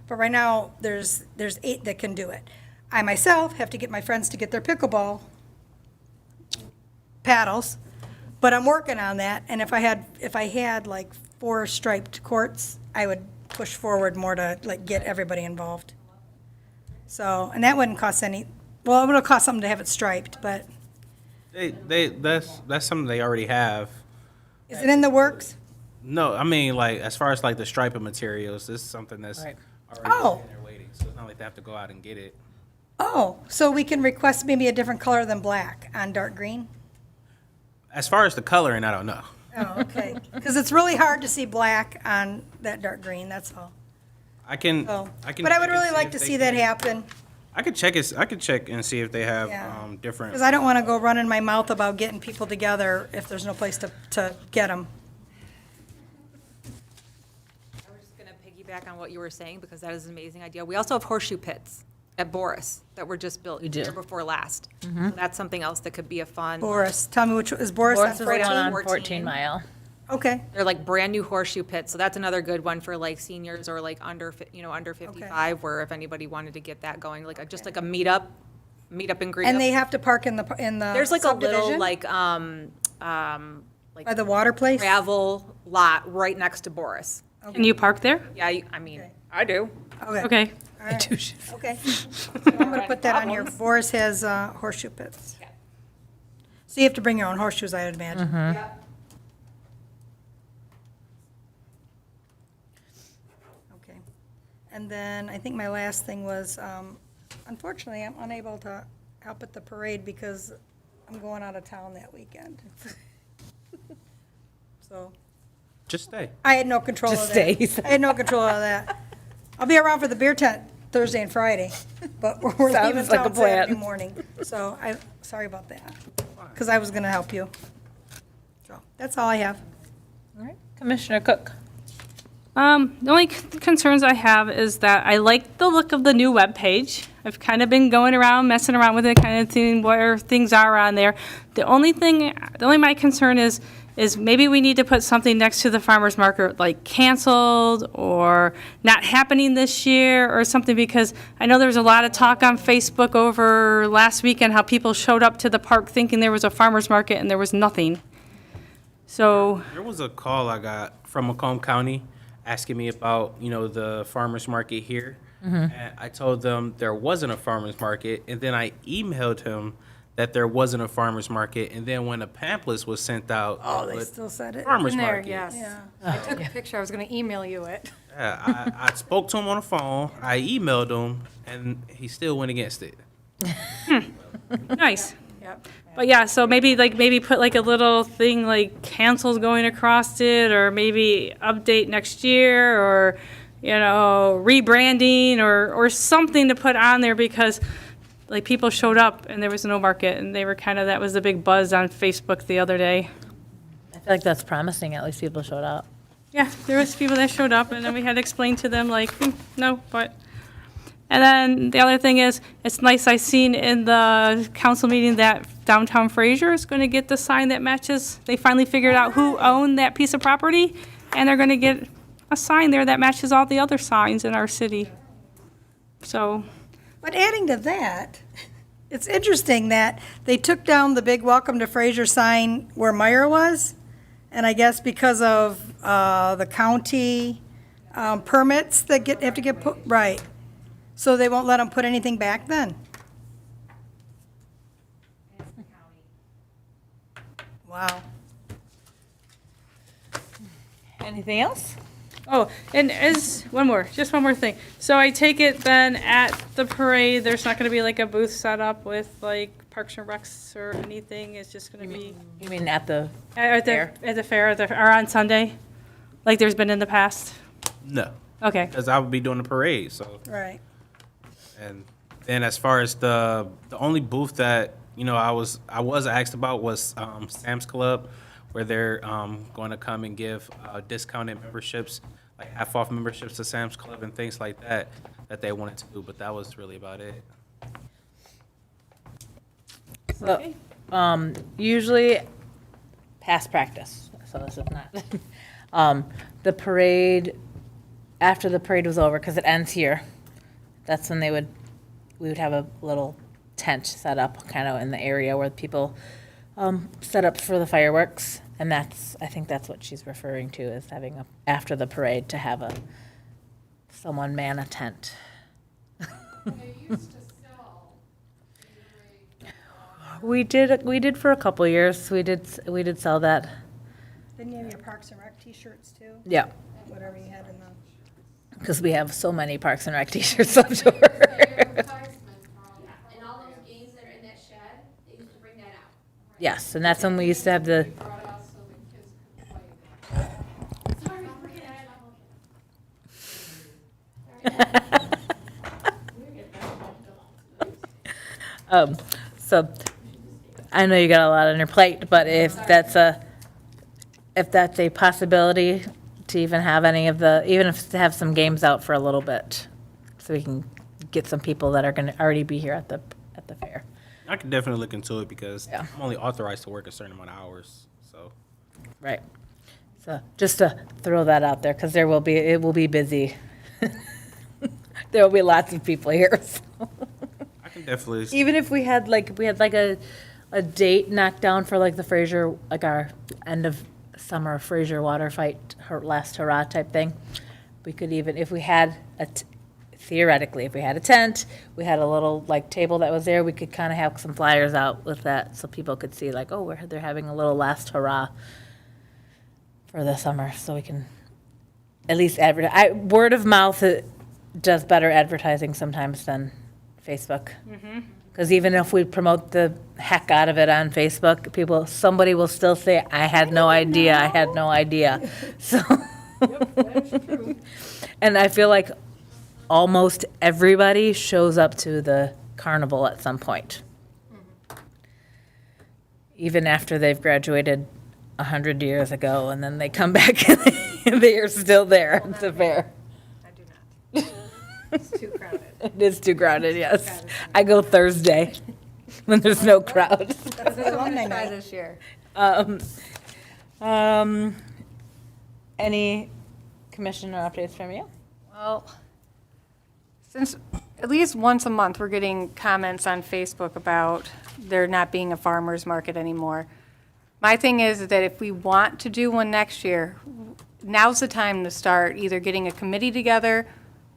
But right now, there's 8 that can do it. I myself have to get my friends to get their pickleball paddles, but I'm working on that, and if I had like 4 striped courts, I would push forward more to like get everybody involved. So, and that wouldn't cost any, well, it would cost something to have it striped, but That's something they already have. is it in the works? No, I mean, like, as far as like the striping materials, this is something that's Right. already Oh. sitting there waiting. So it's not like they have to go out and get it. Oh, so we can request maybe a different color than black on dark green? As far as the coloring, I don't know. Oh, okay. Because it's really hard to see black on that dark green, that's all. I can. So, I can. but I check would and really like if to they see that can- happen, I could check it. I could check and see if they have Yeah. different. because I don't want to go running my mouth about getting people together if there's no place to get them. I was just going to piggyback on what you were saying, because that is an amazing idea. We also have horseshoe pits at Boris that were just built We do. year before last. So that's something else that could be a fun. Boris, tell me which, is Boris Boris on is the one 14? on 14. 14 Mile. Okay, They're like brand-new horseshoe pits, so that's another good one for like seniors or like under 55, where if anybody wanted to get that going, like just like a meetup in Green. and they have to park in the There's like a little subdivision? like By the water place? gravel lot right next to Boris. Can you park there? Yeah, I mean, I do. Okay. All right. Okay. I'm going to put that on here. Boris has horseshoe pits. So you have to bring your own horseshoes, I would imagine. Okay. And then I think my last thing was, unfortunately, I'm unable to help at the parade because I'm going out of town that weekend. So Just stay. I had no control of Just that. stay. I had no control of that. I'll be around for the beer tent Thursday and Friday, but we're Sounds leaving like a town plan. Saturday morning. So sorry about that, because I was going to help you. So that's all I have. All right, Commissioner Cook. The only concerns I have is that I like the look of the new webpage. I've kind of been going around, messing around with it, kind of seeing where things are on there. The only my concern is maybe we need to put something next to the farmer's market, like canceled or not happening this year or something, because I know there was a lot of talk on Facebook over last weekend how people showed up to the park thinking there was a farmer's market and there was nothing. So, There was a call I got from Macomb County asking me about, the farmer's market here. And I told them there wasn't a farmer's market, and then I emailed him that there wasn't a farmer's market, and then when the pamphlets was sent out, Oh, it they was still said it. farmer's In there, market. yes. Yeah. I took a picture. I was going to email you it. Yeah, I spoke to him on the phone, I emailed him, and he still went against it. nice. Yep. But yeah, so maybe put like a little thing like cancels going across it, or maybe update next year, or rebranding, or something to put on there, because like people showed up and there was no market, and they were that was the big buzz on Facebook the other day. I feel like that's promising, at least people showed up. Yeah, there was people that showed up, and then we had to explain to them like, no, but. And then the other thing is, it's nice I seen in the council meeting that downtown Fraser is going to get the sign that matches. They finally figured out who owned that piece of property, and they're going to get a sign there that matches all the other signs in our city. So, But adding to that, it's interesting that they took down the big Welcome to Fraser sign where Meyer was, and I guess because of the county permits that have to get put, right. So they won't let them put anything back then? Wow. Anything else? oh, and just one more thing. So I take it then at the parade, there's not going to be like a booth set up with like Parks and Recs or anything. It's just going to be You mean at the at fair? the fair, or on Sunday, like there's been in the past. No, Okay. because I would be doing the parade, so. Right. And then as far as the only booth that, I was asked about was Sam's Club, where they're going to come and give discounted memberships, like half off memberships to Sam's Club and things like that they wanted to do, but that was really about it. So, usually past practice, so this is not. The parade, after the parade was over, because it ends here, that's when we would have a little tent set up kind of in the area where people set up for the fireworks. And I think that's what she's referring to, is having after the parade to have someone man a tent. We did for a couple years. We did sell that. Didn't you have your Parks and Rec t-shirts too? Yeah, Whatever you had in them. because we have so many Parks and Rec t-shirts up to her. And all those games that are in that shed, they used to bring that out. Yes, and that's when we used to have the, so I know you got a lot on your plate, but if that's a possibility to even have even if to have some games out for a little bit, so we can get some people that are going to already be here at the fair. I could definitely look into it because Yeah. I'm only authorized to work a certain amount of hours, so. Right. So just to throw that out there, because it will be busy. There will be lots of people here. So. I can definitely, Even if we had a date knocked down for like the Fraser, like our end of summer Fraser water fight, her last hurrah type thing, we could even, if we had theoretically, if we had a tent, we had a little like table that was there, we could kind of have some flyers out with that so people could see like, oh, they're having a little last hurrah for the summer, so we can at least advertise. Word of mouth does better advertising sometimes than Facebook. Because even if we promote the heck out of it on Facebook, somebody will still say, I had no idea. So, and I feel like almost everybody shows up to the carnival at some point. Even after they've graduated 100 years ago, and then they come back and they are still there at the fair. I do not. It's too crowded. It is too crowded, yes. I go Thursday when there's no crowd. That's what I'm going to try this year. Any commissioner updates from you? Well, since at least once a month, we're getting comments on Facebook about there not being a farmer's market anymore. My thing is that if we want to do one next year, now's the time to start either getting a committee together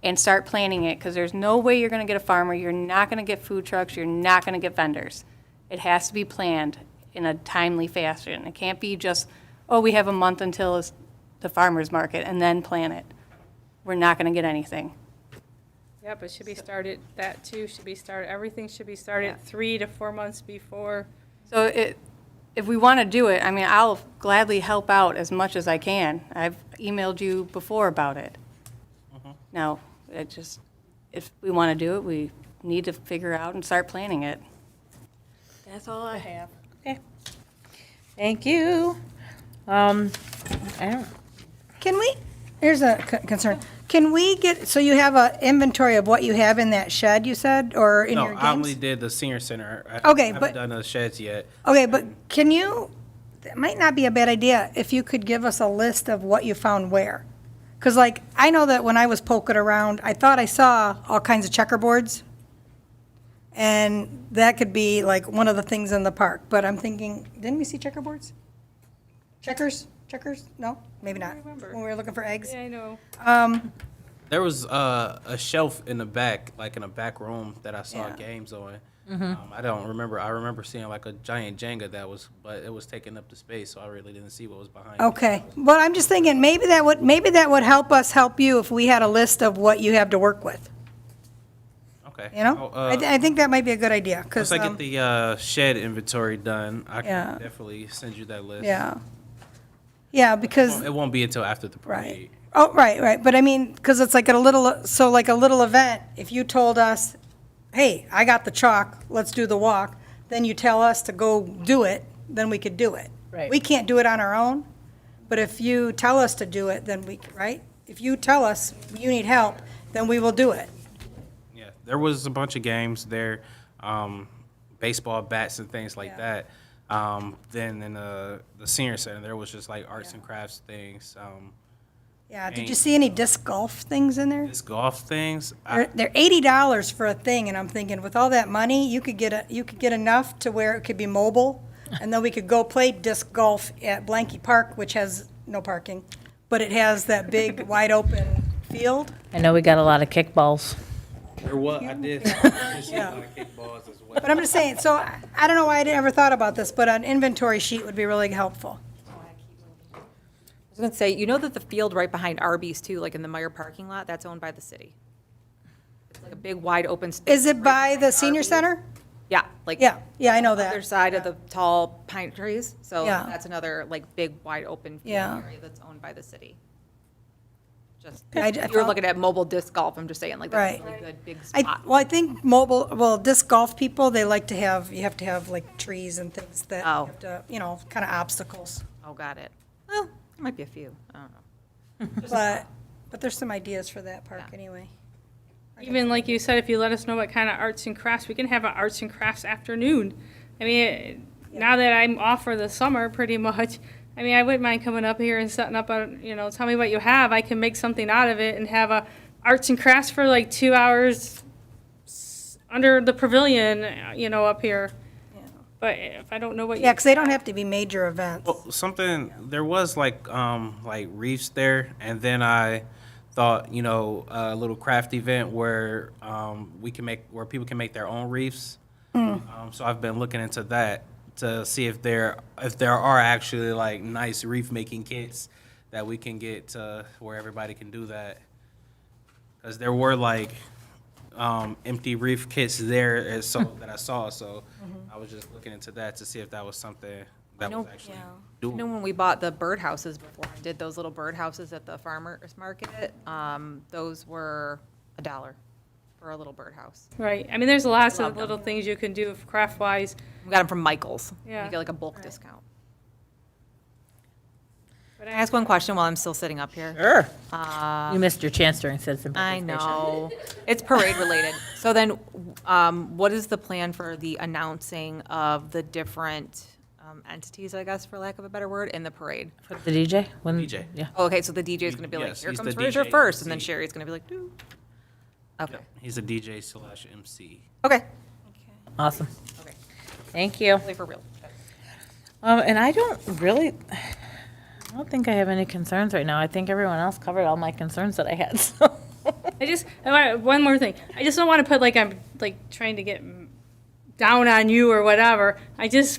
and start planning it, because there's no way you're going to get a farmer, you're not going to get food trucks, you're not going to get vendors. It has to be planned in a timely fashion. It can't be just, oh, we have a month until it's the farmer's market, and then plan it. We're not going to get anything. Yeah, but should be started, that too should be started, everything should be started 3 to 4 months before. So if we want to do it, I mean, I'll gladly help out as much as I can. I've emailed you before about it. Now, if we want to do it, we need to figure out and start planning it. That's all I have. Okay. Thank you. I don't, Can we, here's a concern. Can we get, so you have an inventory of what you have in that shed, you said, or in No, your I only games? did the senior center. Okay, I haven't but- done the sheds yet. Okay, but can you, that might not be a bad idea, if you could give us a list of what you found where. Because like, I know that when I was poking around, I thought I saw all kinds of checkerboards. And that could be like one of the things in the park, but I'm thinking, didn't we see checkerboards? Checkers? No, maybe not. remember. When we were looking for eggs. Yeah, I know. There was a shelf in the back, like in a back room, that I saw Yeah. games on. I don't remember. I remember seeing like a giant Jenga but it was taking up the space, so I really didn't see what was behind it. Okay, but I'm just thinking, maybe that would help us help you if we had a list of what you have to work with, Okay. you know? I think that might be a good idea, because, Once I get the shed inventory done, I Yeah. can definitely send you that list. yeah. Yeah, because, It won't be until after the right. parade. Oh, right, but I mean, because it's like a little event, if you told us, hey, I got the chalk, let's do the walk, then you tell us to go do it, then we could do it. Right. We can't do it on our own, but if you tell us to do it, then right? If you tell us you need help, then we will do it. Yeah, there was a bunch of games there, baseball bats and things like Yeah. that. Then in the senior center, there was just like arts and crafts things, Yeah, did you see any disc golf things in there? disc golf things. They're $80 for a thing, and I'm thinking, with all that money, you could get enough to where it could be mobile, and then we could go play disc golf at Blanky Park, which has no parking, but it has that big, wide-open field. I know we got a lot of kickballs. There was, I did see a lot of kickballs as well. But I'm just saying, so I don't know why I never thought about this, but an inventory sheet would be really helpful. I was gonna say, you know that the field right behind Arby's too, like in the Meyer parking lot, that's owned by the city. It's like a big wide open space. Is it right by behind the senior Arby's. center? Yeah, like. Yeah, I know that. Other side of the tall pine trees, so Yeah. that's another like big wide open field Yeah. area that's owned by the city. Just, I you were found- looking at mobile disc golf, I'm just saying, like that's a really good big spot. I think disc golf people, they like to have, you have to have like trees and things that you Oh. have to, kind of obstacles. Oh, got it. Well, there might be a few, I don't know. But there's some ideas for that park anyway. Even like you said, if you let us know what kind of arts and crafts, we can have an arts and crafts afternoon. I mean, now that I'm off for the summer, pretty much, I mean, I wouldn't mind coming up here and setting up tell me what you have. I can make something out of it and have a arts and crafts for like 2 hours under the pavilion, up here. But if I don't know what you. Yeah, because they don't have to be major events. Well, there was like reefs there, and then I thought, a little craft event where where people can make their own reefs. So I've been looking into that to see if there are actually like nice reef making kits that we can get to where everybody can do that. Because there were like empty reef kits there that I saw, so I was just looking into that to see if that was something that was actually doable. When we bought the birdhouses before, and did those little birdhouses at the farmer's market, those were $1 for a little birdhouse. Right. I mean, there's lots love of them. little things you can do craft-wise. We got them from Michael's. Yeah. You get like a bulk discount. But Can I ask one question while I'm still sitting up here? Sure. You missed your chance during citizen I participation. know. It's parade related. So then, what is the plan for the announcing of the different entities, I guess, for lack of a better word, in the parade? The DJ? DJ. Yeah. Oh, okay, so the DJ is going to be like, Yes, here he's comes the Fraser DJ. first, and then Sherry's going to be like, doo. Okay. He's a DJ/MC. Okay. Awesome. Okay. Thank you. Play for real. And I don't think I have any concerns right now. I think everyone else covered all my concerns that I had, so. One more thing. I just don't want to put like I'm like trying to get down on you or whatever.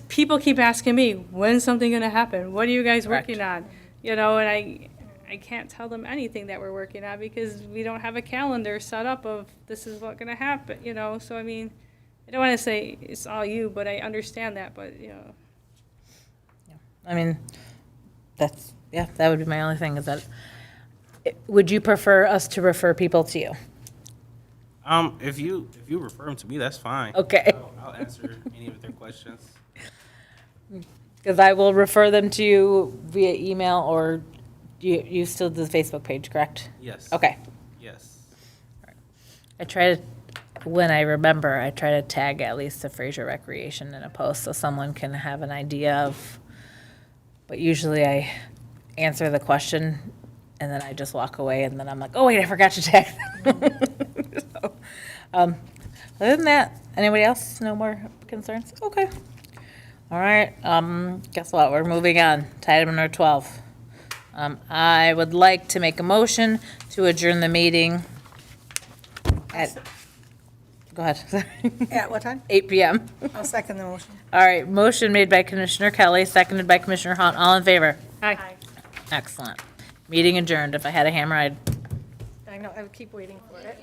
People keep asking me, when's something going to happen? What are you guys Correct. working on? You know, and I can't tell them anything that we're working on because we don't have a calendar set up of this is what's going to happen, you know? So, I mean, I don't want to say it's all you, but I understand that, but, you know. I mean, that would be my only thing is that, would you prefer us to refer people to you? If you refer them to me, that's fine. Okay. I'll answer any of their questions. Because I will refer them to you via email, or you still do the Facebook page, correct? Yes. Okay. Yes. I try to, when I remember, I try to tag at least the Fraser Recreation in a post so someone can have an idea of, but usually I answer the question and then I just walk away and then I'm like, oh wait, I forgot to tag them. So, other than that, anybody else? No more concerns? Okay. All right, guess what? We're moving on to item number 12. I would like to make a motion to adjourn the meeting at, go ahead, At what time? 8 PM. I'll second the motion. All right, motion made by Commissioner Kelly, seconded by Commissioner Hunt. All in favor? Hi. Excellent. Meeting adjourned. If I had a hammer, I'd I know, I would keep waiting for it.